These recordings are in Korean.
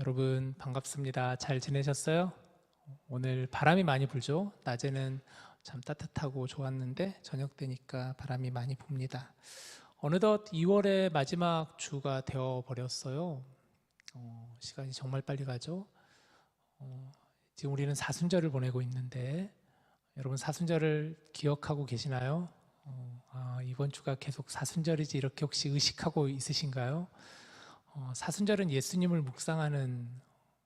여러분 반갑습니다. 잘 지내셨어요? 오늘 바람이 많이 불죠? 낮에는 참 따뜻하고 좋았는데 저녁 되니까 바람이 많이 붑니다. 어느덧 2월의 마지막 주가 되어 버렸어요. 시간이 정말 빨리 가죠? 지금 우리는 사순절을 보내고 있는데 여러분 사순절을 기억하고 계시나요? 이번 주가 계속 사순절이지 이렇게 혹시 의식하고 있으신가요? 사순절은 예수님을 묵상하는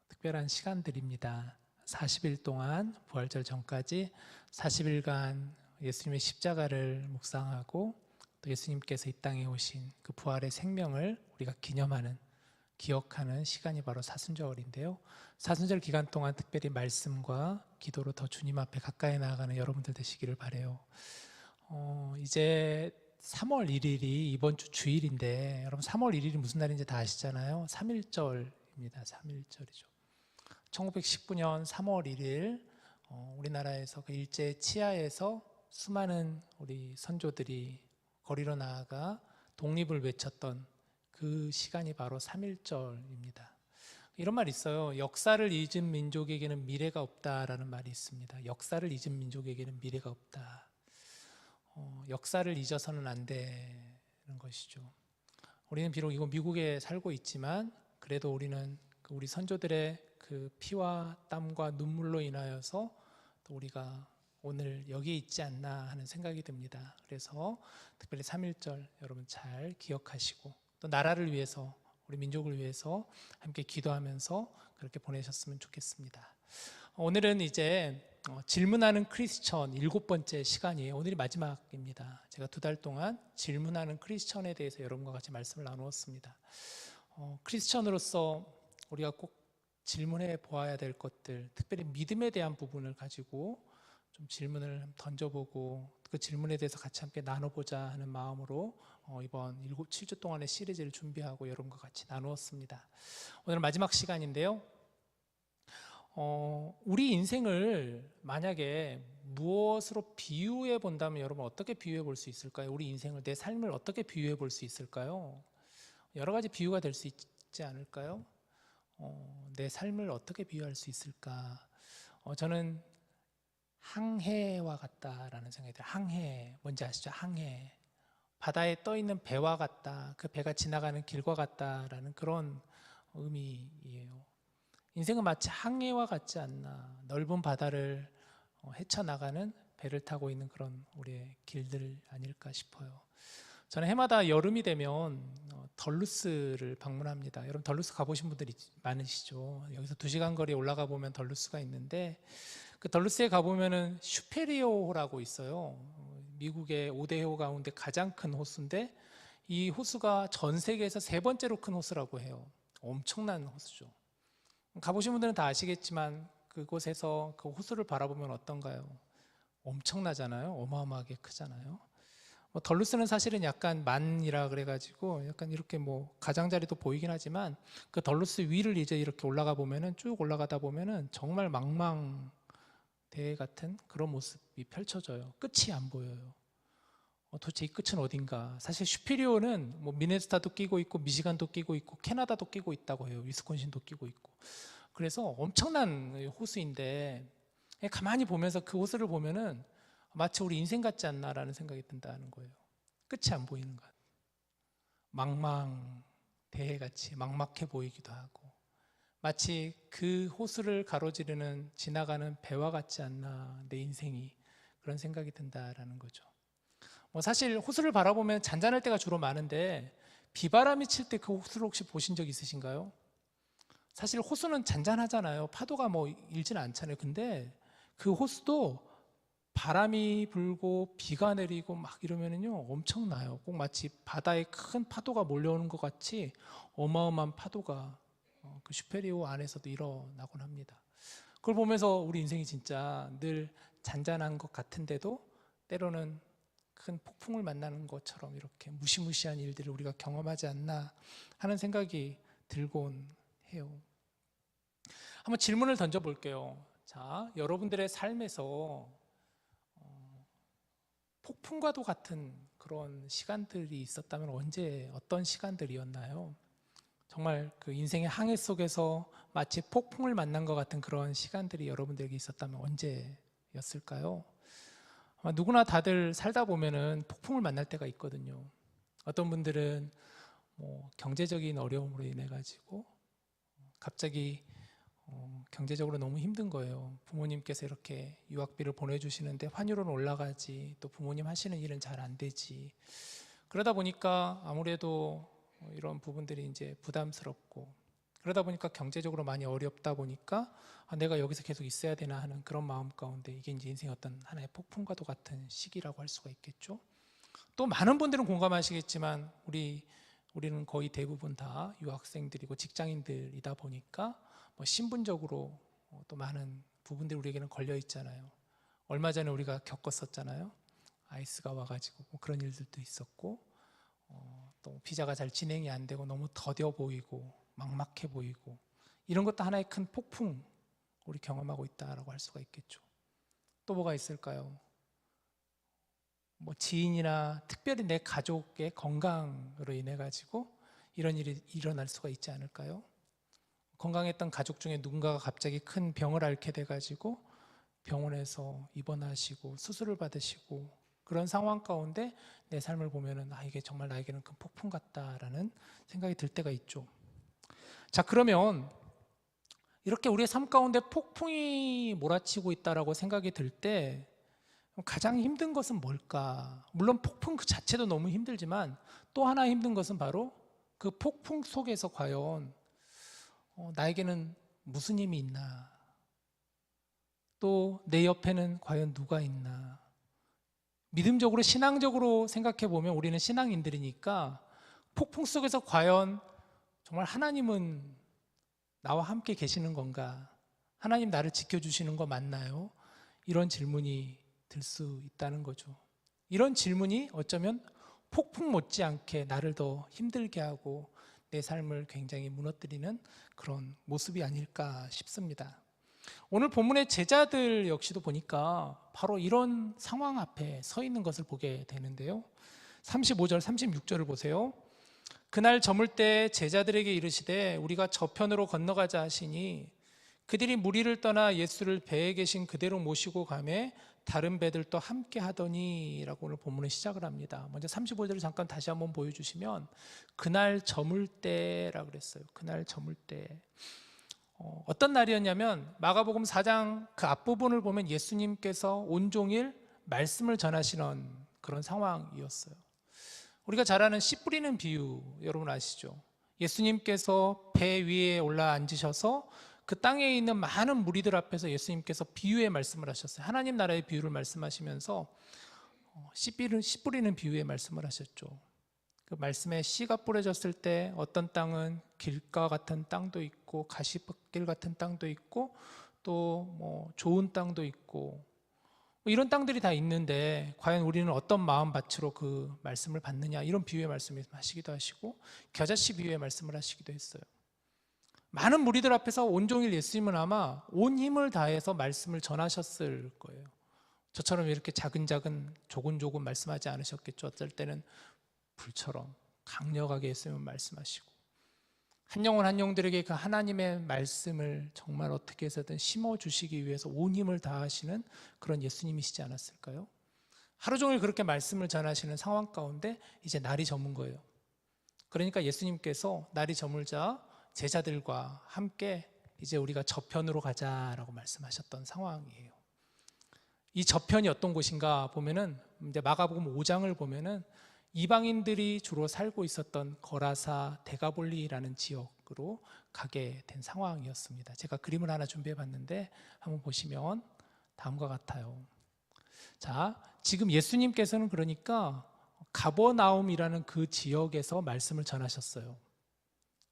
특별한 시간들입니다. 40일 동안 부활절 전까지 40일간 예수님의 십자가를 묵상하고 또 예수님께서 이 땅에 오신 그 부활의 생명을 우리가 기념하는 기억하는 시간이 바로 사순절인데요. 사순절 기간 동안 특별히 말씀과 기도로 더 주님 앞에 가까이 나아가는 여러분들 되시기를 바라요. 이제 3월 1일이 이번 주 주일인데 여러분 3월 1일이 무슨 날인지 다 아시잖아요. 3.1절입니다. 3.1절이죠. 1919년 3월 1일 우리나라에서 그 일제 치하에서 수많은 우리 선조들이 거리로 나아가 독립을 외쳤던 그 시간이 바로 3.1절입니다. 이런 말이 있어요. 역사를 잊은 민족에게는 미래가 없다라는 말이 있습니다. 역사를 잊은 민족에게는 미래가 없다. 역사를 잊어서는 안 되는 것이죠. 우리는 비록 이곳 미국에 살고 있지만 그래도 우리는 우리 선조들의 그 피와 땀과 눈물로 인하여서 또 우리가 오늘 여기에 있지 않나 하는 생각이 듭니다. 그래서 특별히 3.1절 여러분 잘 기억하시고 또 나라를 위해서 우리 민족을 위해서 함께 기도하면서 그렇게 보내셨으면 좋겠습니다. 오늘은 이제 질문하는 크리스천 7번째 시간이에요. 오늘이 마지막입니다. 제가 2달 동안 질문하는 크리스천에 대해서 여러분과 같이 말씀을 나누었습니다. 크리스천으로서 우리가 꼭 질문해 보아야 될 것들, 특별히 믿음에 대한 부분을 가지고 좀 질문을 던져보고 그 질문에 대해서 같이 함께 나눠보자 하는 마음으로 이번 7주 동안의 시리즈를 준비하고 여러분과 같이 나누었습니다. 오늘 마지막 시간인데요. 우리 인생을 만약에 무엇으로 비유해 본다면 여러분 어떻게 비유해 볼 수 있을까요? 우리 인생을, 내 삶을 어떻게 비유해 볼 수 있을까요? 여러 가지 비유가 될 수 있지 않을까요? 내 삶을 어떻게 비유할 수 있을까? 저는 항해와 같다라는 생각이 들어요. 항해, 뭔지 아시죠? 항해. 바다에 떠 있는 배와 같다. 그 배가 지나가는 길과 같다라는 그런 의미예요. 인생은 마치 항해와 같지 않나. 넓은 바다를 헤쳐나가는 배를 타고 있는 그런 우리의 길들 아닐까 싶어요. 저는 해마다 여름이 되면 덜루스를 방문합니다. 여러분 덜루스 가보신 분들이 많으시죠. 여기서 2시간 거리에 올라가 보면 덜루스가 있는데 그 덜루스에 가보면은 슈페리오호라고 있어요. 미국의 5대 호 가운데 가장 큰 호수인데 이 호수가 전 세계에서 3번째로 큰 호수라고 해요. 엄청난 호수죠. 가보신 분들은 다 아시겠지만 그곳에서 그 호수를 바라보면 어떤가요? 엄청나잖아요. 어마어마하게 크잖아요. 덜루스는 사실은 약간 만이라 그래가지고 약간 이렇게 가장자리도 보이긴 하지만 그 덜루스 위를 이제 이렇게 올라가 보면은 쭉 올라가다 보면은 정말 망망대해 같은 그런 모습이 펼쳐져요. 끝이 안 보여요. 도대체 이 끝은 어딘가? 사실 슈피리오는 미네소타도 끼고 있고 미시간도 끼고 있고 캐나다도 끼고 있다고 해요. 위스콘신도 끼고 있고. 그래서 엄청난 호수인데 가만히 보면서 그 호수를 보면은 마치 우리 인생 같지 않나라는 생각이 든다는 거예요. 끝이 안 보이는 것. 망망대해같이 막막해 보이기도 하고 마치 그 호수를 가로지르는 지나가는 배와 같지 않나 내 인생이 그런 생각이 든다라는 거죠. 사실 호수를 바라보면 잔잔할 때가 주로 많은데 비바람이 칠 때 그 호수를 혹시 보신 적 있으신가요? 사실 호수는 잔잔하잖아요. 파도가 일지는 않잖아요. 근데 그 호수도 바람이 불고 비가 내리고 막 이러면은요 엄청나요. 꼭 마치 바다에 큰 파도가 몰려오는 것 같이 어마어마한 파도가 그 슈페리오 안에서도 일어나곤 합니다. 그걸 보면서 우리 인생이 진짜 늘 잔잔한 것 같은데도 때로는 큰 폭풍을 만나는 것처럼 이렇게 무시무시한 일들을 우리가 경험하지 않나 하는 생각이 들곤 해요. 한번 질문을 던져볼게요. 자, 여러분들의 삶에서 폭풍과도 같은 그런 시간들이 있었다면 언제 어떤 시간들이었나요? 정말 그 인생의 항해 속에서 마치 폭풍을 만난 것 같은 그런 시간들이 여러분들에게 있었다면 언제였을까요? 아마 누구나 다들 살다 보면은 폭풍을 만날 때가 있거든요. 어떤 분들은 뭐 경제적인 어려움으로 인해 가지고 갑자기 경제적으로 너무 힘든 거예요. 부모님께서 이렇게 유학비를 보내주시는데 환율은 올라가지, 또 부모님 하시는 일은 잘 안 되지. 그러다 보니까 아무래도 이런 부분들이 이제 부담스럽고, 그러다 보니까 경제적으로 많이 어렵다 보니까 내가 여기서 계속 있어야 되나 하는 그런 마음 가운데 이게 이제 인생의 어떤 하나의 폭풍과도 같은 시기라고 할 수가 있겠죠. 또 많은 분들은 공감하시겠지만 우리는 거의 대부분 다 유학생들이고 직장인들이다 보니까 뭐 신분적으로 또 많은 부분들이 우리에게는 걸려 있잖아요. 얼마 전에 우리가 겪었었잖아요. 아이스가 와가지고 뭐 그런 일들도 있었고, 또 비자가 잘 진행이 안 되고 너무 더뎌 보이고 막막해 보이고, 이런 것도 하나의 큰 폭풍 우리 경험하고 있다라고 할 수가 있겠죠. 또 뭐가 있을까요? 뭐 지인이나 특별히 내 가족의 건강으로 인해 가지고 이런 일이 일어날 수가 있지 않을까요? 건강했던 가족 중에 누군가가 갑자기 큰 병을 앓게 돼 가지고 병원에서 입원하시고 수술을 받으시고, 그런 상황 가운데 내 삶을 보면은 이게 정말 나에게는 큰 폭풍 같다라는 생각이 들 때가 있죠. 자, 그러면 이렇게 우리의 삶 가운데 폭풍이 몰아치고 있다라고 생각이 들 때 가장 힘든 것은 뭘까? 물론 폭풍 그 자체도 너무 힘들지만 또 하나 힘든 것은 바로 그 폭풍 속에서 과연 나에게는 무슨 힘이 있나? 또 내 옆에는 과연 누가 있나? 믿음적으로 신앙적으로 생각해 보면 우리는 신앙인들이니까 폭풍 속에서 과연 정말 하나님은 나와 함께 계시는 건가? 하나님 나를 지켜주시는 거 맞나요? 이런 질문이 들 수 있다는 거죠. 이런 질문이 어쩌면 폭풍 못지않게 나를 더 힘들게 하고 내 삶을 굉장히 무너뜨리는 그런 모습이 아닐까 싶습니다. 오늘 본문의 제자들 역시도 보니까 바로 이런 상황 앞에 서 있는 것을 보게 되는데요. 35절, 36절을 보세요. 그날 저물 때 제자들에게 이르시되 우리가 저편으로 건너가자 하시니 그들이 무리를 떠나 예수를 배에 계신 그대로 모시고 가매 다른 배들도 함께 하더니 라고 오늘 본문을 시작을 합니다. 먼저 35절을 잠깐 다시 한번 보여주시면 그날 저물 때라고 그랬어요. 그날 저물 때. 어떤 날이었냐면 마가복음 4장 그 앞부분을 보면 예수님께서 온종일 말씀을 전하시는 그런 상황이었어요. 우리가 잘 아는 씨 뿌리는 비유 여러분 아시죠? 예수님께서 배 위에 올라 앉으셔서 그 땅에 있는 많은 무리들 앞에서 예수님께서 비유의 말씀을 하셨어요. 하나님 나라의 비유를 말씀하시면서 씨 뿌리는 비유의 말씀을 하셨죠. 그 말씀에 씨가 뿌려졌을 때 어떤 땅은 길가 같은 땅도 있고 가시밭길 같은 땅도 있고 또 뭐 좋은 땅도 있고 뭐 이런 땅들이 다 있는데 과연 우리는 어떤 마음밭으로 그 말씀을 받느냐, 이런 비유의 말씀을 하시기도 하시고 겨자씨 비유의 말씀을 하시기도 했어요. 많은 무리들 앞에서 온종일 예수님은 아마 온 힘을 다해서 말씀을 전하셨을 거예요. 저처럼 이렇게 자근자근 조곤조곤 말씀하지 않으셨겠죠. 어쩔 때는 불처럼 강력하게 예수님은 말씀하시고 한 영혼 한 영들에게 그 하나님의 말씀을 정말 어떻게 해서든 심어주시기 위해서 온 힘을 다하시는 그런 예수님이시지 않았을까요? 하루 종일 그렇게 말씀을 전하시는 상황 가운데 이제 날이 저문 거예요. 그러니까 예수님께서 날이 저물자 제자들과 함께 이제 우리가 저편으로 가자라고 말씀하셨던 상황이에요. 이 저편이 어떤 곳인가 보면은 이제 마가복음 5장을 보면은 이방인들이 주로 살고 있었던 거라사 데가볼리라는 지역으로 가게 된 상황이었습니다. 제가 그림을 하나 준비해 봤는데 한번 보시면 다음과 같아요. 자, 지금 예수님께서는 그러니까 가버나움이라는 그 지역에서 말씀을 전하셨어요.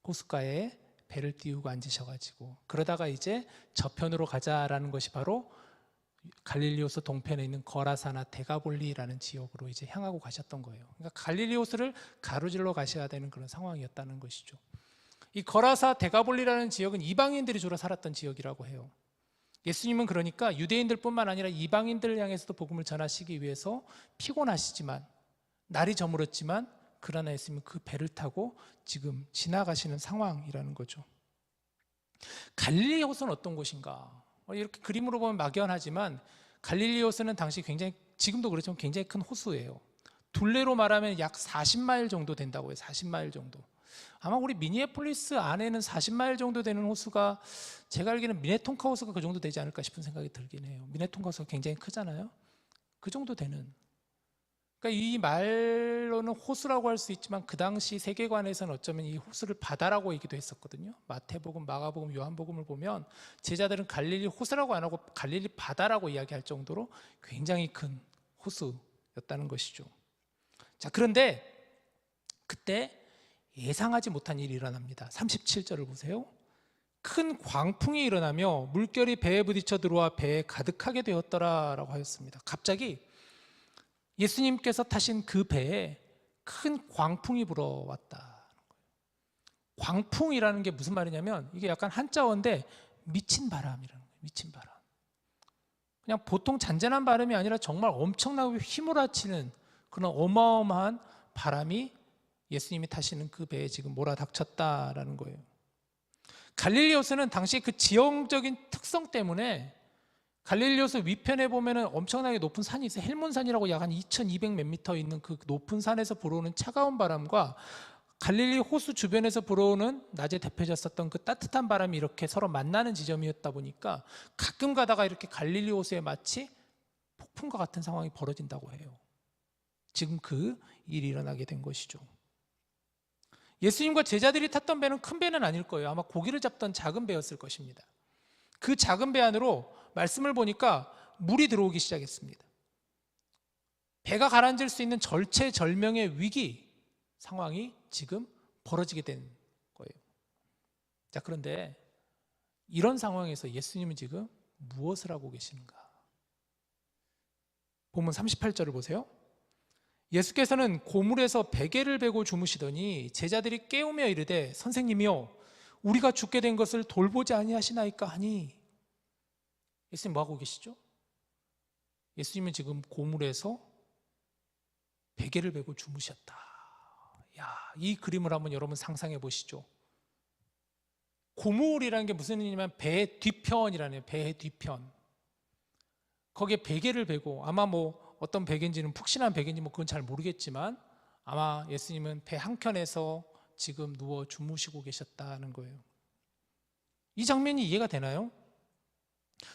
호숫가에 배를 띄우고 앉으셔가지고 그러다가 이제 저편으로 가자라는 것이 바로 갈릴리 호수 동편에 있는 거라사나 데가볼리라는 지역으로 이제 향하고 가셨던 거예요. 그러니까 갈릴리 호수를 가로질러 가셔야 되는 그런 상황이었다는 것이죠. 이 거라사 데가볼리라는 지역은 이방인들이 주로 살았던 지역이라고 해요. 예수님은 그러니까 유대인들뿐만 아니라 이방인들을 향해서도 복음을 전하시기 위해서 피곤하시지만 날이 저물었지만 그러나 예수님은 그 배를 타고 지금 지나가시는 상황이라는 거죠. 갈릴리 호수는 어떤 곳인가? 이렇게 그림으로 보면 막연하지만 갈릴리 호수는 당시 굉장히, 지금도 그렇지만 굉장히 큰 호수예요. 둘레로 말하면 약 40마일 정도 된다고 해요. 40마일 정도. 아마 우리 미니애폴리스 안에는 40마일 정도 되는 호수가, 제가 알기로는 미네토카 호수가 그 정도 되지 않을까 싶은 생각이 들긴 해요. 미네토카 호수가 굉장히 크잖아요. 그 정도 되는. 그러니까 이 말로는 호수라고 할 수 있지만 그 당시 세계관에서는 어쩌면 이 호수를 바다라고 얘기도 했었거든요. 마태복음, 마가복음, 요한복음을 보면 제자들은 갈릴리 호수라고 안 하고 갈릴리 바다라고 이야기할 정도로 굉장히 큰 호수였다는 것이죠. 자, 그런데 그때 예상하지 못한 일이 일어납니다. 37절을 보세요. 큰 광풍이 일어나며 물결이 배에 부딪혀 들어와 배에 가득하게 되었더라라고 하였습니다. 갑자기 예수님께서 타신 그 배에 큰 광풍이 불어왔다. 광풍이라는 게 무슨 말이냐면 이게 약간 한자어인데 미친 바람이라는 거예요. 미친 바람. 그냥 보통 잔잔한 바람이 아니라 정말 엄청나게 휘몰아치는 그런 어마어마한 바람이 예수님이 타시는 그 배에 지금 몰아닥쳤다라는 거예요. 갈릴리 호수는 당시 그 지형적인 특성 때문에 갈릴리 호수 위편에 보면은 엄청나게 높은 산이 있어요. 헬몬산이라고 약 한 2200 몇 미터 있는 그 높은 산에서 불어오는 차가운 바람과 갈릴리 호수 주변에서 불어오는 낮에 대표졌었던 그 따뜻한 바람이 이렇게 서로 만나는 지점이었다 보니까 가끔 가다가 이렇게 갈릴리 호수에 마치 폭풍과 같은 상황이 벌어진다고 해요. 지금 그 일이 일어나게 된 것이죠. 예수님과 제자들이 탔던 배는 큰 배는 아닐 거예요. 아마 고기를 잡던 작은 배였을 것입니다. 그 작은 배 안으로 말씀을 보니까 물이 들어오기 시작했습니다. 배가 가라앉을 수 있는 절체절명의 위기 상황이 지금 벌어지게 된 거예요. 자, 그런데 이런 상황에서 예수님은 지금 무엇을 하고 계시는가? 본문 38절을 보세요. 예수께서는 고물에서 베개를 베고 주무시더니 제자들이 깨우며 이르되 선생님이여 우리가 죽게 된 것을 돌보지 아니하시나이까 하니. 예수님 뭐 하고 계시죠? 예수님은 지금 고물에서 베개를 베고 주무셨다. 야, 이 그림을 한번 여러분 상상해 보시죠. 고물이라는 게 무슨 의미냐면 배의 뒤편이라는, 배의 뒤편. 거기에 베개를 베고, 아마 뭐 어떤 베개인지는 푹신한 베개인지 뭐 그건 잘 모르겠지만 아마 예수님은 배 한켠에서 지금 누워 주무시고 계셨다는 거예요. 이 장면이 이해가 되나요?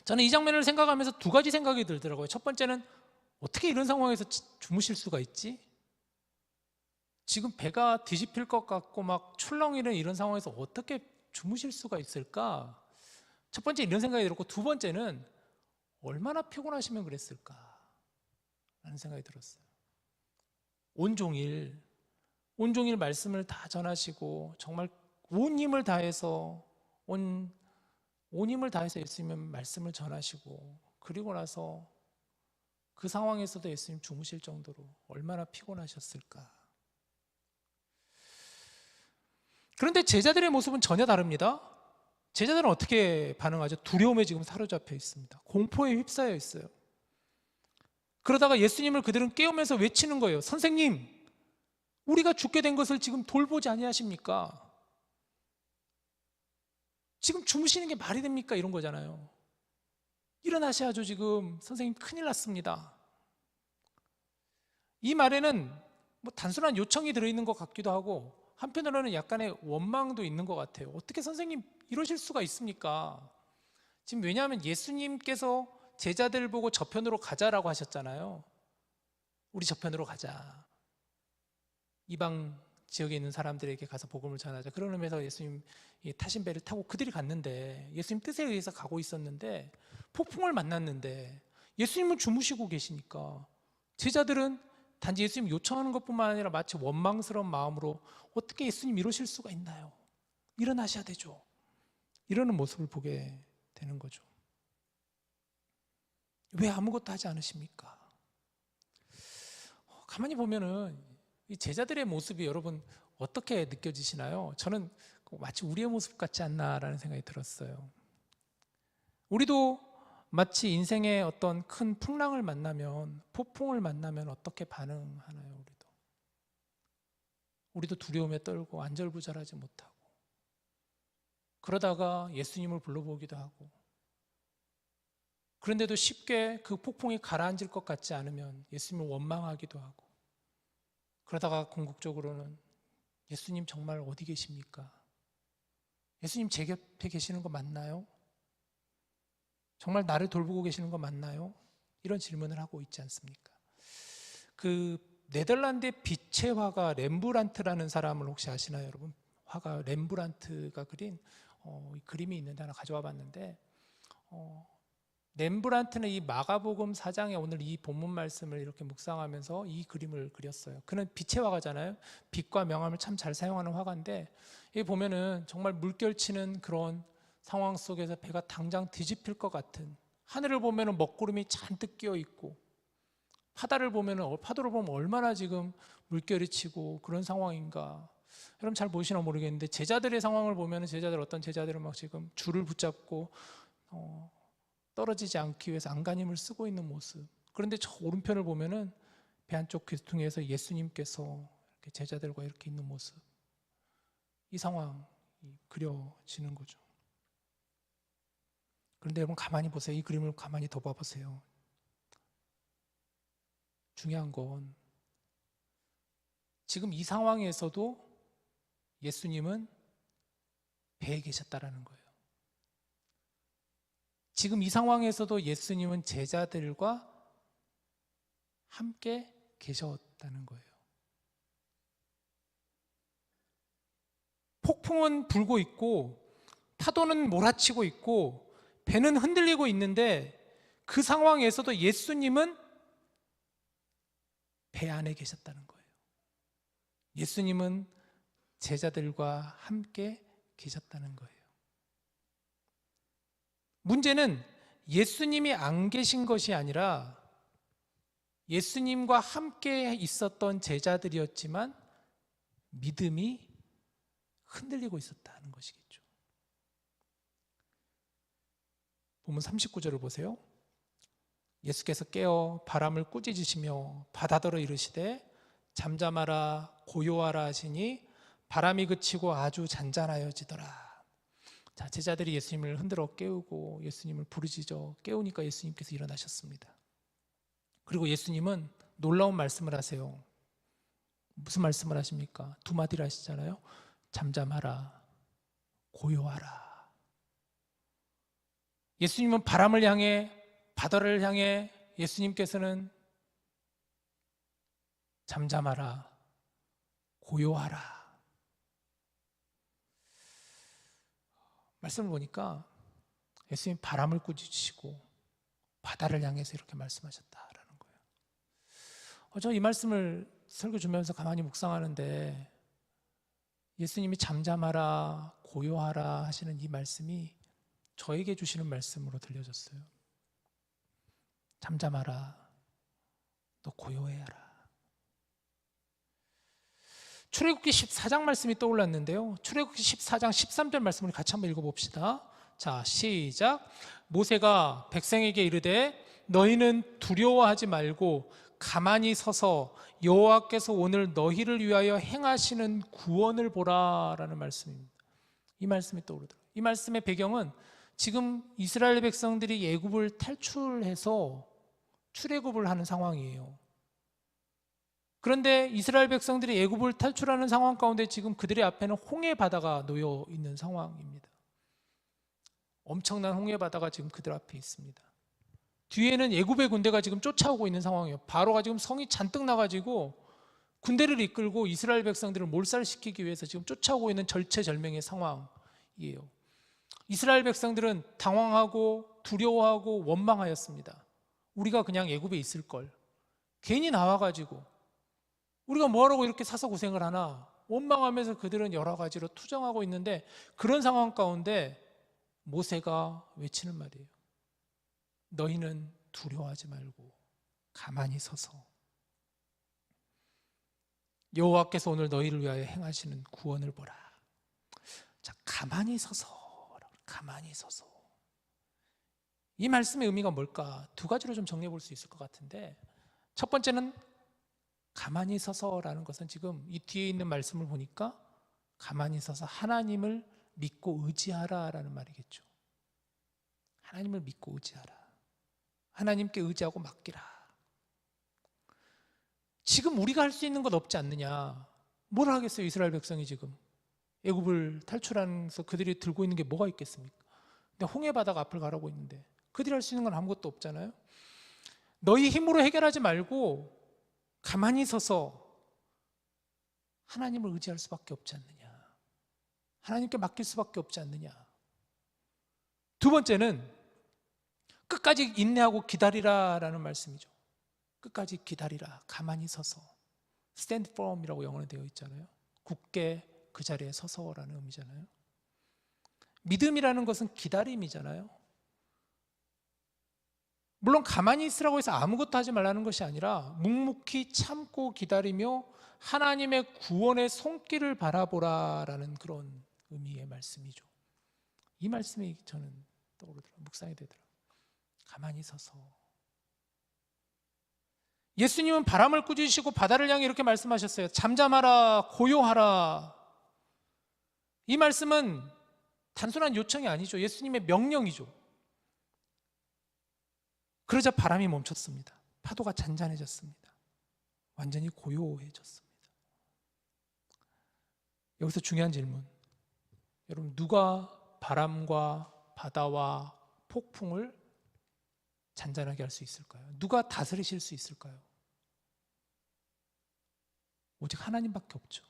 저는 이 장면을 생각하면서 두 가지 생각이 들더라고요. 첫 번째는 어떻게 이런 상황에서 주무실 수가 있지? 지금 배가 뒤집힐 것 같고 막 출렁이는 이런 상황에서 어떻게 주무실 수가 있을까? 첫 번째 이런 생각이 들었고, 두 번째는 얼마나 피곤하시면 그랬을까? 라는 생각이 들었어요. 온종일 말씀을 다 전하시고 정말 온 힘을 다해서 예수님은 말씀을 전하시고, 그리고 나서 그 상황에서도 예수님 주무실 정도로 얼마나 피곤하셨을까. 그런데 제자들의 모습은 전혀 다릅니다. 제자들은 어떻게 반응하죠? 두려움에 지금 사로잡혀 있습니다. 공포에 휩싸여 있어요. 그러다가 예수님을 그들은 깨우면서 외치는 거예요. 선생님, 우리가 죽게 된 것을 지금 돌보지 아니하십니까? 지금 주무시는 게 말이 됩니까? 이런 거잖아요. 일어나셔야죠. 지금 선생님 큰일 났습니다. 이 말에는 뭐 단순한 요청이 들어있는 것 같기도 하고 한편으로는 약간의 원망도 있는 것 같아요. 어떻게 선생님 이러실 수가 있습니까? 지금 왜냐하면 예수님께서 제자들 보고 저편으로 가자라고 하셨잖아요. 우리 저편으로 가자. 이방 지역에 있는 사람들에게 가서 복음을 전하자. 그런 의미에서 예수님 타신 배를 타고 그들이 갔는데, 예수님 뜻에 의해서 가고 있었는데 폭풍을 만났는데 예수님은 주무시고 계시니까 제자들은 단지 예수님 요청하는 것뿐만 아니라 마치 원망스러운 마음으로 어떻게 예수님 이러실 수가 있나요? 일어나셔야 되죠. 이러는 모습을 보게 되는 거죠. 왜 아무것도 하지 않으십니까? 가만히 보면은 이 제자들의 모습이 여러분 어떻게 느껴지시나요? 저는 마치 우리의 모습 같지 않나라는 생각이 들었어요. 우리도 마치 인생의 어떤 큰 풍랑을 만나면, 폭풍을 만나면 어떻게 반응하나요? 우리도 우리도 두려움에 떨고 안절부절하지 못하고 그러다가 예수님을 불러보기도 하고 그런데도 쉽게 그 폭풍이 가라앉을 것 같지 않으면 예수님을 원망하기도 하고 그러다가 궁극적으로는 예수님 정말 어디 계십니까? 예수님 제 곁에 계시는 거 맞나요? 정말 나를 돌보고 계시는 거 맞나요? 이런 질문을 하고 있지 않습니까? 그 네덜란드의 빛의 화가 렘브란트라는 사람을 혹시 아시나요, 여러분? 화가 렘브란트가 그린 이 그림이 있는데 하나 가져와 봤는데 렘브란트는 이 마가복음 4장에 오늘 이 본문 말씀을 이렇게 묵상하면서 이 그림을 그렸어요. 그는 빛의 화가잖아요. 빛과 명암을 참 잘 사용하는 화가인데 여기 보면은 정말 물결치는 그런 상황 속에서 배가 당장 뒤집힐 것 같은 하늘을 보면은 먹구름이 잔뜩 끼어 있고 파도를 보면 얼마나 지금 물결이 치고 그런 상황인가. 여러분 잘 보시나 모르겠는데 제자들의 상황을 보면 어떤 제자들은 막 지금 줄을 붙잡고 떨어지지 않기 위해서 안간힘을 쓰고 있는 모습. 그런데 저 오른편을 보면은 배 한쪽 귀퉁이에서 예수님께서 이렇게 제자들과 이렇게 있는 모습. 이 상황이 그려지는 거죠. 그런데 여러분 가만히 보세요. 이 그림을 가만히 더 봐보세요. 중요한 건 지금 이 상황에서도 예수님은 배에 계셨다라는 거예요. 지금 이 상황에서도 예수님은 제자들과 함께 계셨다는 거예요. 폭풍은 불고 있고 파도는 몰아치고 있고 배는 흔들리고 있는데 그 상황에서도 예수님은 배 안에 계셨다는 거예요. 예수님은 제자들과 함께 계셨다는 거예요. 문제는 예수님이 안 계신 것이 아니라 예수님과 함께 있었던 제자들이었지만 믿음이 흔들리고 있었다는 것이겠죠. 본문 39절을 보세요. 예수께서 깨어 바람을 꾸짖으시며 바다더러 이르시되 잠잠하라 고요하라 하시니 바람이 그치고 아주 잔잔하여지더라. 자, 제자들이 예수님을 흔들어 깨우고 예수님을 부르짖어 깨우니까 예수님께서 일어나셨습니다. 그리고 예수님은 놀라운 말씀을 하세요. 무슨 말씀을 하십니까? 두 마디를 하시잖아요. 잠잠하라 고요하라. 예수님은 바람을 향해 바다를 향해 예수님께서는 잠잠하라 고요하라. 말씀을 보니까 예수님 바람을 꾸짖으시고 바다를 향해서 이렇게 말씀하셨다라는 거예요. 저 이 말씀을 설교 주면서 가만히 묵상하는데 예수님이 잠잠하라 고요하라 하시는 이 말씀이 저에게 주시는 말씀으로 들려졌어요. 잠잠하라 너 고요해야라. 출애굽기 14장 말씀이 떠올랐는데요. 출애굽기 14장 13절 말씀을 같이 한번 읽어봅시다. 자, 시작. 모세가 백성에게 이르되 너희는 두려워하지 말고 가만히 서서 여호와께서 오늘 너희를 위하여 행하시는 구원을 보라라는 말씀입니다. 이 말씀이 떠오르더라고요. 이 말씀의 배경은 지금 이스라엘 백성들이 애굽을 탈출해서 출애굽을 하는 상황이에요. 그런데 이스라엘 백성들이 애굽을 탈출하는 상황 가운데 지금 그들의 앞에는 홍해 바다가 놓여 있는 상황입니다. 엄청난 홍해 바다가 지금 그들 앞에 있습니다. 뒤에는 애굽의 군대가 지금 쫓아오고 있는 상황이에요. 바로가 지금 성이 잔뜩 나가지고 군대를 이끌고 이스라엘 백성들을 몰살시키기 위해서 지금 쫓아오고 있는 절체절명의 상황이에요. 이스라엘 백성들은 당황하고 두려워하고 원망하였습니다. 우리가 그냥 애굽에 있을 걸. 괜히 나와가지고 우리가 뭐하라고 이렇게 사서 고생을 하나 원망하면서 그들은 여러 가지로 투정하고 있는데 그런 상황 가운데 모세가 외치는 말이에요. 너희는 두려워하지 말고 가만히 서서 여호와께서 오늘 너희를 위하여 행하시는 구원을 보라. 자, 가만히 서서 이 말씀의 의미가 뭘까? 두 가지로 좀 정리해 볼 수 있을 것 같은데 첫 번째는 가만히 서서라는 것은 지금 이 뒤에 있는 말씀을 보니까 가만히 서서 하나님을 믿고 의지하라라는 말이겠죠. 하나님을 믿고 의지하라. 하나님께 의지하고 맡기라. 지금 우리가 할 수 있는 것 없지 않느냐. 뭘 하겠어요? 이스라엘 백성이 지금 애굽을 탈출하면서 그들이 들고 있는 게 뭐가 있겠습니까? 근데 홍해 바다가 앞을 가라고 있는데 그들이 할 수 있는 건 아무것도 없잖아요. 너희 힘으로 해결하지 말고 가만히 서서 하나님을 의지할 수밖에 없지 않느냐. 하나님께 맡길 수밖에 없지 않느냐. 두 번째는 끝까지 인내하고 기다리라라는 말씀이죠. 끝까지 기다리라. 가만히 서서. stand firm이라고 영어로 되어 있잖아요. 굳게 그 자리에 서서라는 의미잖아요. 믿음이라는 것은 기다림이잖아요. 물론 가만히 있으라고 해서 아무것도 하지 말라는 것이 아니라 묵묵히 참고 기다리며 하나님의 구원의 손길을 바라보라라는 그런 의미의 말씀이죠. 이 말씀이 저는 떠오르더라고요. 묵상이 되더라고요. 가만히 서서. 예수님은 바람을 꾸짖으시고 바다를 향해 이렇게 말씀하셨어요. 잠잠하라, 고요하라. 이 말씀은 단순한 요청이 아니죠. 예수님의 명령이죠. 그러자 바람이 멈췄습니다. 파도가 잔잔해졌습니다. 완전히 고요해졌습니다. 여기서 중요한 질문. 여러분, 누가 바람과 바다와 폭풍을 잔잔하게 할 수 있을까요? 누가 다스리실 수 있을까요? 오직 하나님밖에 없죠.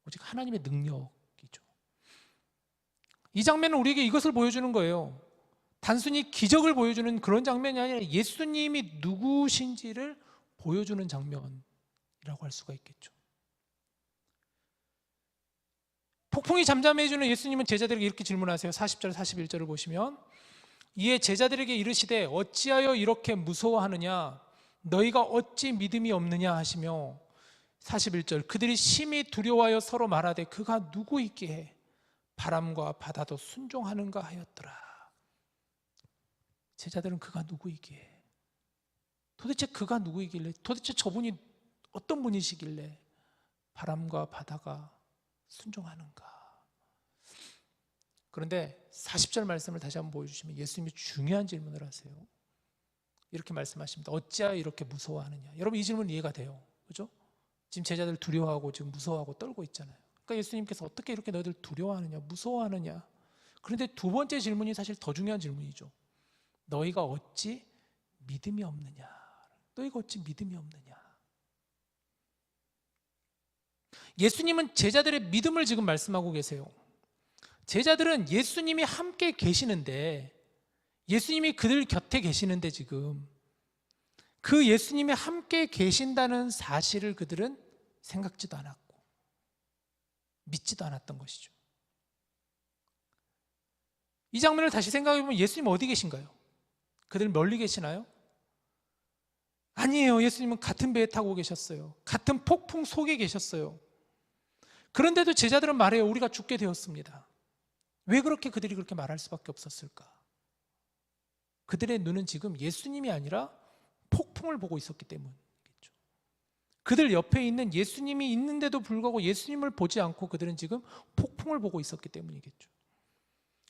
오직 하나님의 능력이죠. 이 장면은 우리에게 이것을 보여주는 거예요. 단순히 기적을 보여주는 그런 장면이 아니라 예수님이 누구신지를 보여주는 장면이라고 할 수가 있겠죠. 폭풍이 잠잠해지는 예수님은 제자들에게 이렇게 질문하세요. 40절 41절을 보시면 이에 제자들에게 이르시되 어찌하여 이렇게 무서워하느냐 너희가 어찌 믿음이 없느냐 하시며 41절 그들이 심히 두려워하여 서로 말하되 그가 누구이기에 바람과 바다도 순종하는가 하였더라. 제자들은 그가 누구이기에 도대체 그가 누구이길래 도대체 저분이 어떤 분이시길래 바람과 바다가 순종하는가. 그런데 40절 말씀을 다시 한번 보여주시면 예수님이 중요한 질문을 하세요. 이렇게 말씀하십니다. 어찌하여 이렇게 무서워하느냐. 여러분 이 질문 이해가 돼요. 그죠? 지금 제자들 두려워하고 지금 무서워하고 떨고 있잖아요. 그러니까 예수님께서 어떻게 이렇게 너희들 두려워하느냐 무서워하느냐. 그런데 두 번째 질문이 사실 더 중요한 질문이죠. 너희가 어찌 믿음이 없느냐. 너희가 어찌 믿음이 없느냐. 예수님은 제자들의 믿음을 지금 말씀하고 계세요. 제자들은 예수님이 함께 계시는데 예수님이 그들 곁에 계시는데 지금 그 예수님이 함께 계신다는 사실을 그들은 생각지도 않았고 믿지도 않았던 것이죠. 이 장면을 다시 생각해 보면 예수님 어디 계신가요? 그들 멀리 계시나요? 아니에요. 예수님은 같은 배에 타고 계셨어요. 같은 폭풍 속에 계셨어요. 그런데도 제자들은 말해요. 우리가 죽게 되었습니다. 왜 그들이 그렇게 말할 수밖에 없었을까? 그들의 눈은 지금 예수님이 아니라 폭풍을 보고 있었기 때문이겠죠. 그들 옆에 있는 예수님이 있는데도 불구하고 예수님을 보지 않고 그들은 지금 폭풍을 보고 있었기 때문이겠죠.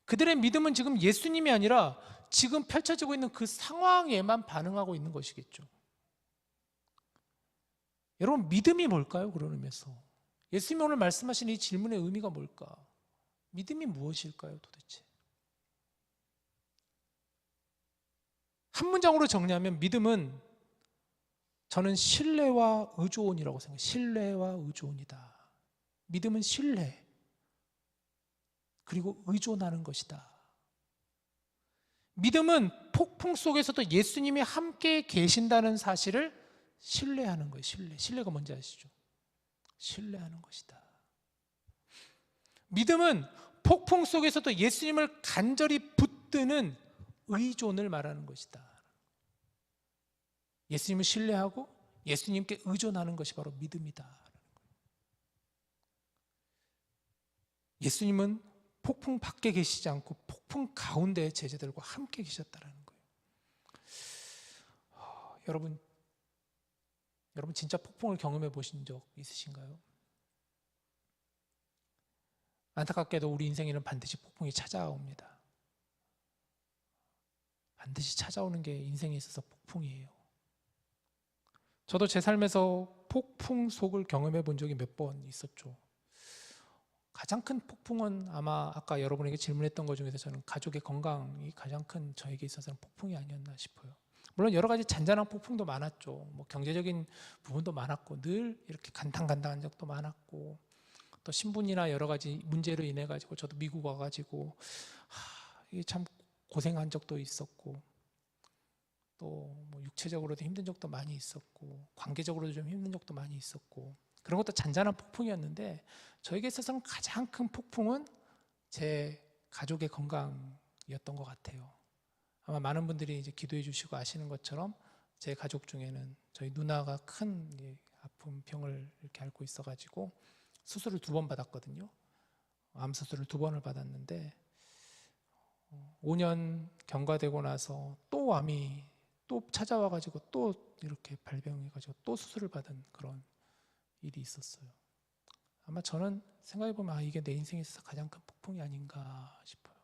그들의 믿음은 지금 예수님이 아니라 지금 펼쳐지고 있는 그 상황에만 반응하고 있는 것이겠죠. 여러분 믿음이 뭘까요? 그런 의미에서 예수님이 오늘 말씀하신 이 질문의 의미가 뭘까? 믿음이 무엇일까요 도대체? 한 문장으로 정리하면 믿음은 저는 신뢰와 의존이라고 생각해요. 신뢰와 의존이다. 믿음은 신뢰 그리고 의존하는 것이다. 믿음은 폭풍 속에서도 예수님이 함께 계신다는 사실을 신뢰하는 거예요. 신뢰가 뭔지 아시죠? 신뢰하는 것이다. 믿음은 폭풍 속에서도 예수님을 간절히 붙드는 의존을 말하는 것이다. 예수님을 신뢰하고 예수님께 의존하는 것이 바로 믿음이다. 예수님은 폭풍 밖에 계시지 않고 폭풍 가운데 제자들과 함께 계셨다는 거예요. 여러분 여러분 진짜 폭풍을 경험해 보신 적 있으신가요? 안타깝게도 우리 인생에는 반드시 폭풍이 찾아옵니다. 반드시 찾아오는 게 인생에 있어서 폭풍이에요. 저도 제 삶에서 폭풍 속을 경험해 본 적이 몇 번 있었죠. 가장 큰 폭풍은 아마 아까 여러분에게 질문했던 것 중에서 저는 가족의 건강이 가장 큰 저에게 있어서는 폭풍이 아니었나 싶어요. 물론 여러 가지 잔잔한 폭풍도 많았죠. 뭐 경제적인 부분도 많았고 늘 이렇게 간당간당한 적도 많았고 또 신분이나 여러 가지 문제로 인해 가지고 저도 미국 와가지고 이게 참 고생한 적도 있었고 또 뭐 육체적으로도 힘든 적도 많이 있었고 관계적으로도 좀 힘든 적도 많이 있었고 그런 것도 잔잔한 폭풍이었는데 저에게 있어서는 가장 큰 폭풍은 제 가족의 건강이었던 것 같아요. 아마 많은 분들이 이제 기도해 주시고 아시는 것처럼 제 가족 중에는 저희 누나가 큰 아픈 병을 이렇게 앓고 있어가지고 수술을 2번 받았거든요. 암 수술을 2번을 받았는데 5년 경과되고 나서 또 암이 또 찾아와가지고 또 이렇게 발병해가지고 또 수술을 받은 그런 일이 있었어요. 아마 저는 생각해보면 이게 내 인생에 있어서 가장 큰 폭풍이 아닌가 싶어요.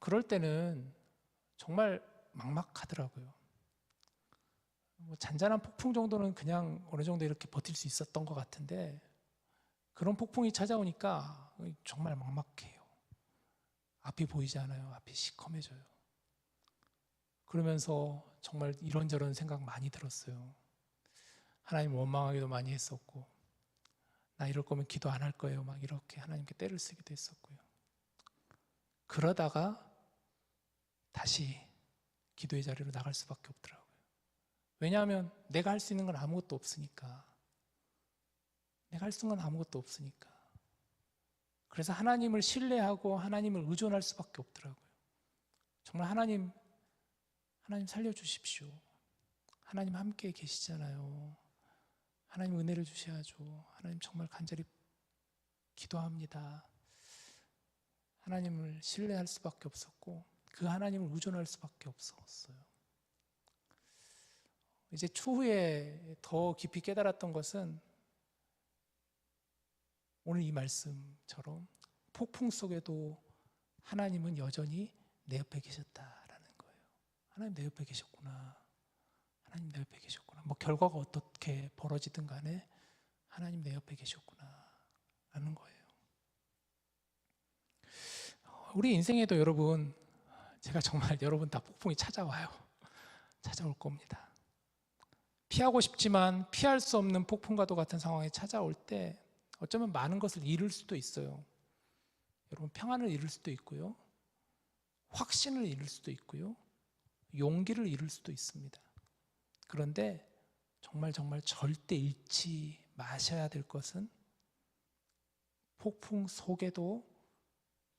그럴 때는 정말 막막하더라고요. 뭐 잔잔한 폭풍 정도는 그냥 어느 정도 이렇게 버틸 수 있었던 것 같은데 그런 폭풍이 찾아오니까 정말 막막해요. 앞이 보이지 않아요. 앞이 시커매져요. 그러면서 정말 이런저런 생각 많이 들었어요. 하나님 원망하기도 많이 했었고 나 이럴 거면 기도 안 할 거예요. 막 이렇게 하나님께 떼를 쓰기도 했었고요. 그러다가 다시 기도의 자리로 나갈 수밖에 없더라고요. 왜냐하면 내가 할 수 있는 건 아무것도 없으니까. 내가 할 수 있는 건 아무것도 없으니까. 그래서 하나님을 신뢰하고 하나님을 의존할 수밖에 없더라고요. 정말 하나님 살려주십시오. 하나님 함께 계시잖아요. 하나님 은혜를 주셔야죠. 하나님 정말 간절히 기도합니다. 하나님을 신뢰할 수밖에 없었고 그 하나님을 의존할 수밖에 없었어요. 이제 추후에 더 깊이 깨달았던 것은 오늘 이 말씀처럼 폭풍 속에도 하나님은 여전히 내 옆에 계셨다라는 거예요. 하나님 내 옆에 계셨구나. 하나님 내 옆에 계셨구나. 뭐 결과가 어떻게 벌어지든 간에 하나님 내 옆에 계셨구나 라는 거예요. 우리 인생에도 여러분, 제가 정말 여러분 다 폭풍이 찾아와요. 찾아올 겁니다. 피하고 싶지만 피할 수 없는 폭풍과도 같은 상황에 찾아올 때 어쩌면 많은 것을 잃을 수도 있어요. 여러분 평안을 잃을 수도 있고요. 확신을 잃을 수도 있고요. 용기를 잃을 수도 있습니다. 그런데 정말 절대 잃지 마셔야 될 것은 폭풍 속에도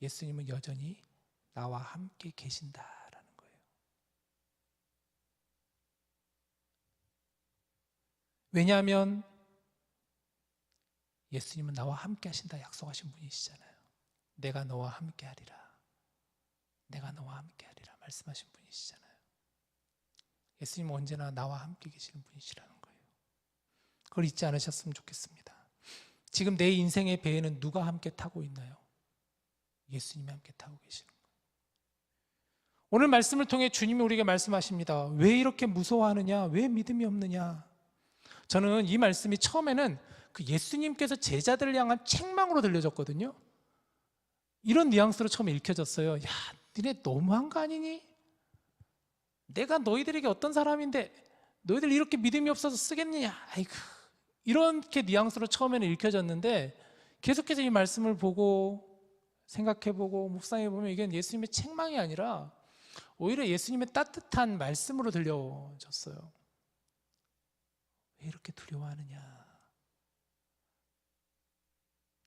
예수님은 여전히 나와 함께 계신다라는 거예요. 왜냐하면 예수님은 나와 함께 하신다 약속하신 분이시잖아요. 내가 너와 함께 하리라. 내가 너와 함께 하리라 말씀하신 분이시잖아요. 예수님은 언제나 나와 함께 계시는 분이시라는 거예요. 그걸 잊지 않으셨으면 좋겠습니다. 지금 내 인생의 배에는 누가 함께 타고 있나요? 예수님이 함께 타고 계시는 거예요. 오늘 말씀을 통해 주님이 우리에게 말씀하십니다. 왜 이렇게 무서워하느냐? 왜 믿음이 없느냐? 저는 이 말씀이 처음에는 그 예수님께서 제자들을 향한 책망으로 들려졌거든요. 이런 뉘앙스로 처음에 읽혀졌어요. 야, 니네 너무한 거 아니니? 내가 너희들에게 어떤 사람인데 너희들 이렇게 믿음이 없어서 쓰겠느냐? 아이고, 이렇게 뉘앙스로 처음에는 읽혀졌는데 계속해서 이 말씀을 보고 생각해보고 묵상해보면 이게 예수님의 책망이 아니라 오히려 예수님의 따뜻한 말씀으로 들려졌어요. 왜 이렇게 두려워하느냐?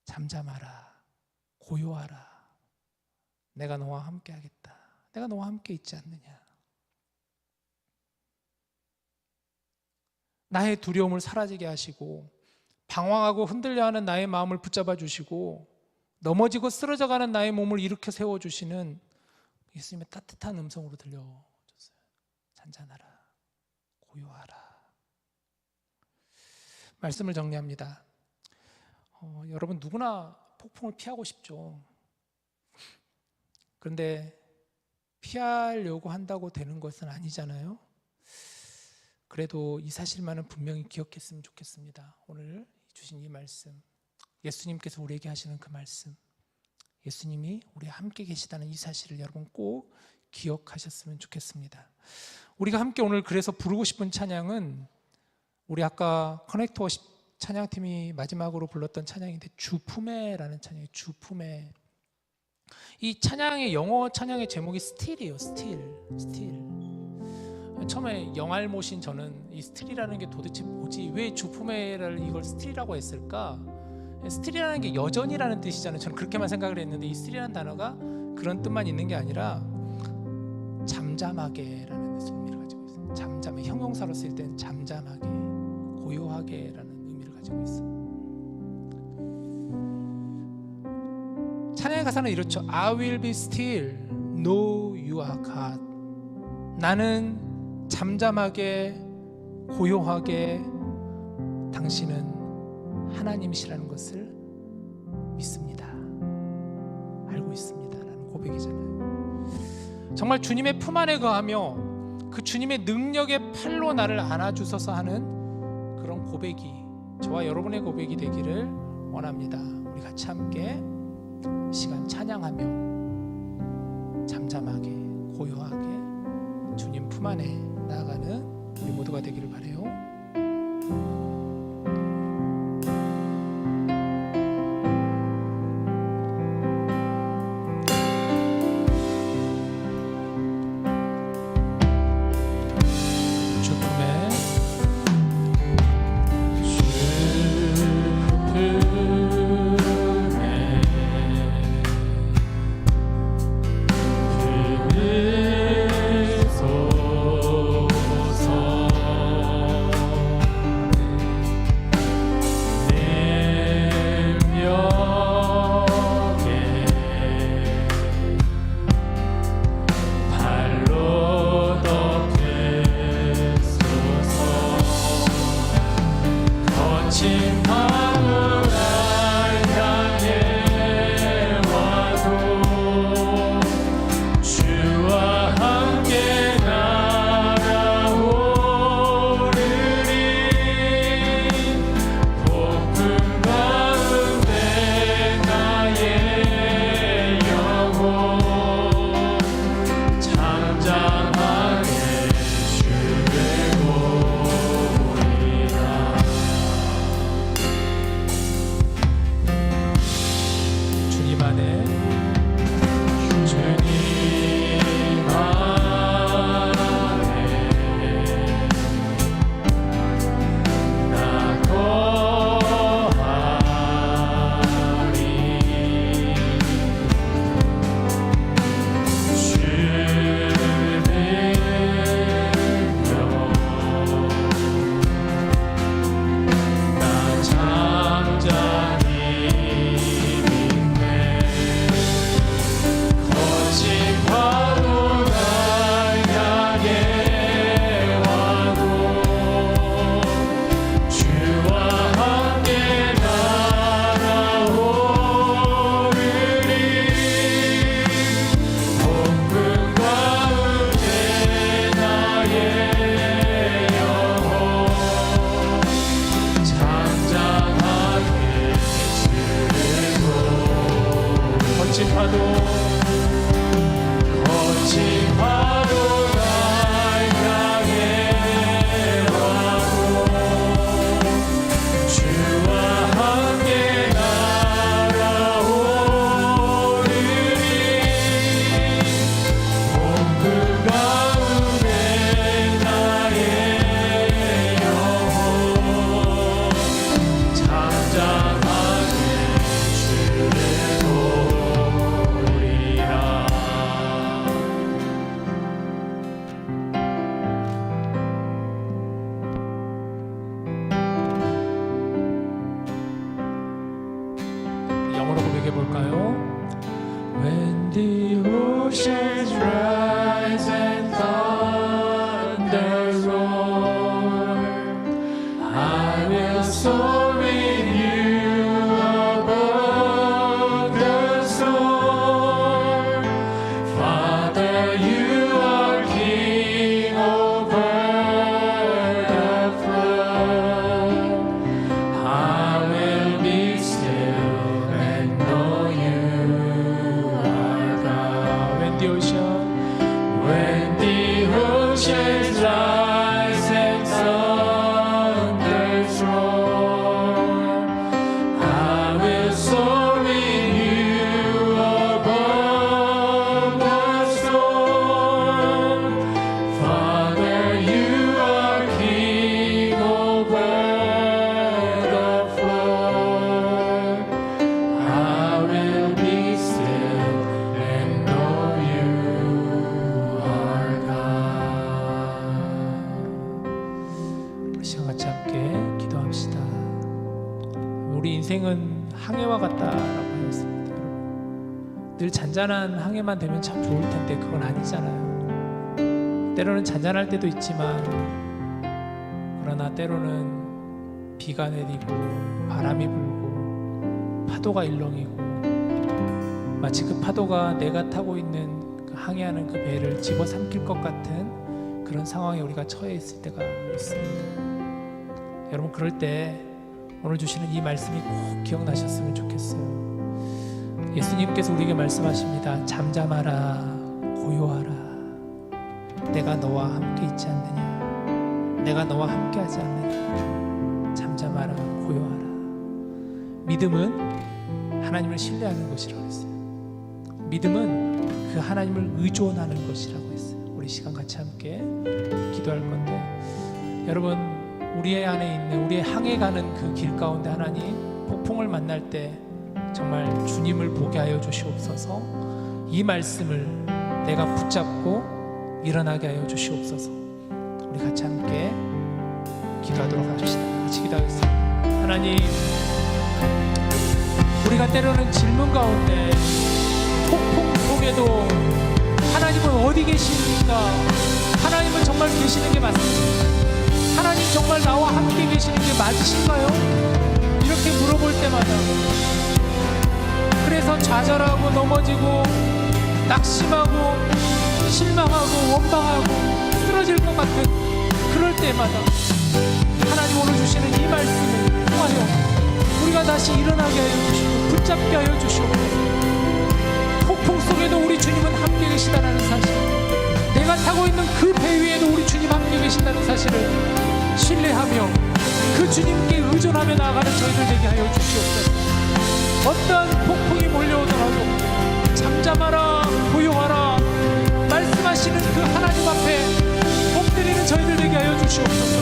잠잠하라, 고요하라. 내가 너와 함께 하겠다. 내가 너와 함께 있지 않느냐? 나의 두려움을 사라지게 하시고 방황하고 흔들려하는 나의 마음을 붙잡아 주시고 넘어지고 쓰러져가는 나의 몸을 일으켜 세워주시는 예수님의 따뜻한 음성으로 들려줬어요. 잔잔하라, 고요하라. 말씀을 정리합니다. 여러분 누구나 폭풍을 피하고 싶죠. 그런데 피하려고 한다고 되는 것은 아니잖아요. 그래도 이 사실만은 분명히 기억했으면 좋겠습니다. 오늘 주신 이 말씀, 예수님께서 우리에게 하시는 그 말씀, 예수님이 우리와 함께 계시다는 이 사실을 여러분 꼭 기억하셨으면 좋겠습니다. 우리가 함께 오늘 그래서 부르고 싶은 찬양은 우리 아까 커넥터 찬양팀이 마지막으로 불렀던 찬양인데 주품에라는 찬양이에요. 주품에. 이 찬양의 영어 찬양의 제목이 스틸이에요. 스틸. 처음에 영알못인 저는 이 스틸이라는 게 도대체 뭐지? 왜 주품에를 이걸 스틸이라고 했을까? 스틸이라는 게 여전이라는 뜻이잖아요. 저는 그렇게만 생각을 했는데 이 스틸이라는 단어가 그런 뜻만 있는 게 아니라 잠잠하게라는 의미를 가지고 있어요. 잠잠해. 형용사로 쓸 때는 잠잠하게, 고요하게라는 의미를 가지고 있어요. 찬양의 가사는 이렇죠. I will be still, know you are God. 나는 잠잠하게, 고요하게 당신은 하나님이시라는 것을 믿습니다. 알고 있습니다. 라는 고백이잖아요. 정말 주님의 품 안에 거하며 그 주님의 능력의 팔로 나를 안아주셔서 하는 그런 고백이 저와 여러분의 고백이 되기를 원합니다. 우리 같이 함께 시간 찬양하며 잠잠하게 고요하게 주님 품 안에 나아가는 우리 모두가 되기를 바라요. When the oceans rise and thunders roar, I will soar. when the ocean rise and thunders roar, I will soar in you above the storm. Father, you are King over the floor. I will be still and know you are God. 우리 시간 같이 함께 기도합시다. 우리 인생은 항해와 같다라고 하였습니다. 여러분. 늘 잔잔한 항해만 되면 참 좋을 텐데 그건 아니잖아요. 때로는 잔잔할 때도 있지만 그러나 때로는 비가 내리고 바람이 불고 파도가 일렁이고 마치 그 파도가 내가 타고 있는 그 항해하는 그 배를 집어삼킬 것 같은 그런 상황에 우리가 처해 있을 때가 있습니다. 여러분, 그럴 때 오늘 주시는 이 말씀이 꼭 기억나셨으면 좋겠어요. 예수님께서 우리에게 말씀하십니다. 잠잠하라, 고요하라. 내가 너와 함께 있지 않느냐. 내가 너와 함께 하지 않느냐. 잠잠하라, 고요하라. 믿음은 하나님을 신뢰하는 것이라고 했어요. 믿음은 그 하나님을 의존하는 것이라고 했어요. 우리 시간 같이 함께 기도할 건데, 여러분, 우리의 안에 있는, 우리의 항해 가는 그 길 가운데 하나님 폭풍을 만날 때 정말 주님을 보게 하여 주시옵소서. 이 말씀을 내가 붙잡고 일어나게 하여 주시옵소서. 우리 같이 함께 기도하도록 하십시다. 같이 기도하겠습니다. 하나님, 우리가 때로는 질문 가운데 폭풍 속에도 하나님은 어디 계십니까? 하나님은 정말 계시는 게 맞습니까? 하나님 정말 나와 함께 계시는 게 맞으신가요? 이렇게 물어볼 때마다 그래서 좌절하고 넘어지고 낙심하고 실망하고 원망하고 쓰러질 것 같은 그럴 때마다 하나님 오늘 주시는 이 말씀을 통하여 우리가 다시 일어나게 하여 주시고 붙잡게 하여 주시옵소서. 폭풍 속에도 우리 주님은 함께 계시다는 사실, 내가 타고 있는 그 배 위에도 우리 주님 함께 계신다는 사실을 신뢰하며 그 주님께 의존하며 나아가는 저희들 되게 하여 주시옵소서. 어떠한 폭풍이 몰려오더라도 잠잠하라, 고요하라 말씀하시는 그 하나님 앞에 엎드리는 저희들 되게 하여 주시옵소서.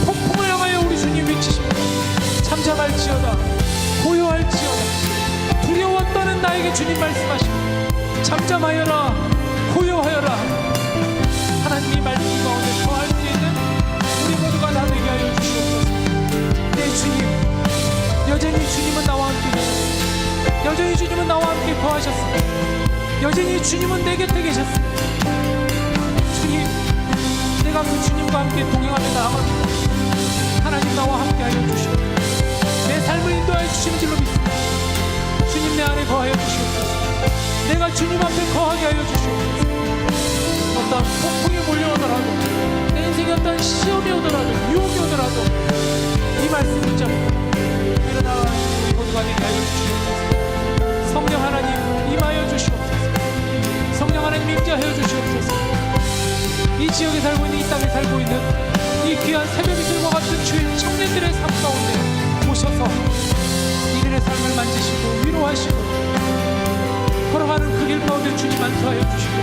폭풍을 향하여 우리 주님 외치십니다. 잠잠할지어다, 고요할지어다. 두려워 떠는 나에게 주님 말씀하십니다. 잠잠하여라, 고요하여라. 하나님이 말씀 가운데 거할 수 있는 우리 모두가 다 되게 하여 주시옵소서. 내 주님, 여전히 주님은 나와 함께 계셨습니다. 여전히 주님은 나와 함께 거하셨습니다. 여전히 주님은 내 곁에 계셨습니다. 주님, 내가 그 주님과 함께 동행하며 나아갑니다. 하나님 나와 함께 하여 주시옵소서. 내 삶을 인도하여 주시는 줄로 믿습니다. 주님 내 안에 거하여 주시옵소서. 내가 주님 앞에 거하게 하여 주시옵소서. 어떤 폭풍이 몰려오더라도, 내 인생에 어떤 시험이 오더라도, 유혹이 오더라도 이 말씀 붙잡고 일어나가는 우리 모두가 되게 하여 주시옵소서. 성령 하나님 임하여 주시옵소서. 성령 하나님 임재하여 주시옵소서. 이 지역에 살고 있는, 이 땅에 살고 있는 이 귀한 새벽이들과 같은 주일 청년들의 삶 가운데 오셔서 이들의 삶을 만지시고 위로하시고 걸어가는 그 길 가운데 주님 안수하여 주시고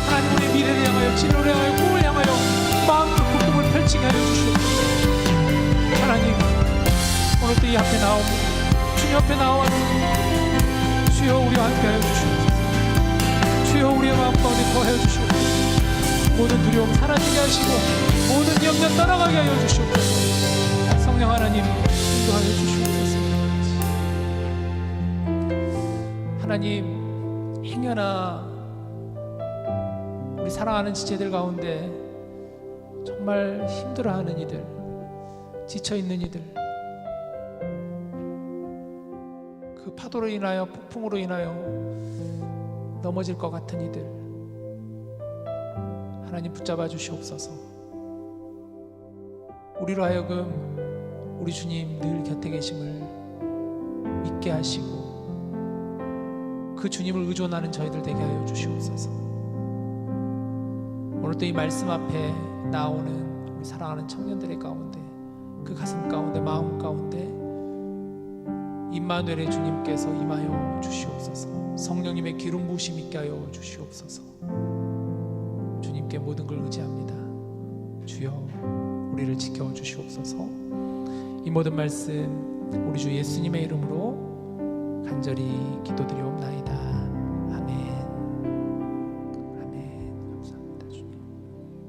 하나님 우리의 미래를 향하여, 진로를 향하여, 꿈을 향하여 마음껏 그 꿈을 펼치게 하여 주시옵소서. 하나님, 오늘도 이 앞에 나옵니다. 주님 앞에 나와서 주여 우리와 함께 하여 주시옵소서. 주여 우리의 마음 가운데 거하여 주시옵소서. 모든 두려움 사라지게 하시고 모든 염려 떠나가게 하여 주시옵소서. 성령 하나님 인도하여 주시옵소서. 하나님, 행여나 우리 사랑하는 지체들 가운데 정말 힘들어하는 이들, 지쳐있는 이들, 그 파도로 인하여, 폭풍으로 인하여 넘어질 것 같은 이들, 하나님 붙잡아 주시옵소서. 우리로 하여금 우리 주님 늘 곁에 계심을 믿게 하시고 그 주님을 의존하는 저희들 되게 하여 주시옵소서. 오늘 또 이 말씀 앞에 나오는 우리 사랑하는 청년들의 가운데, 그 가슴 가운데, 마음 가운데 임마누엘의 주님께서 임하여 주시옵소서. 성령님의 기름 부으심 있게 하여 주시옵소서. 주님께 모든 걸 의지합니다. 주여, 우리를 지켜 주시옵소서. 이 모든 말씀 우리 주 예수님의 이름으로 간절히 기도드리옵나이다. 아멘.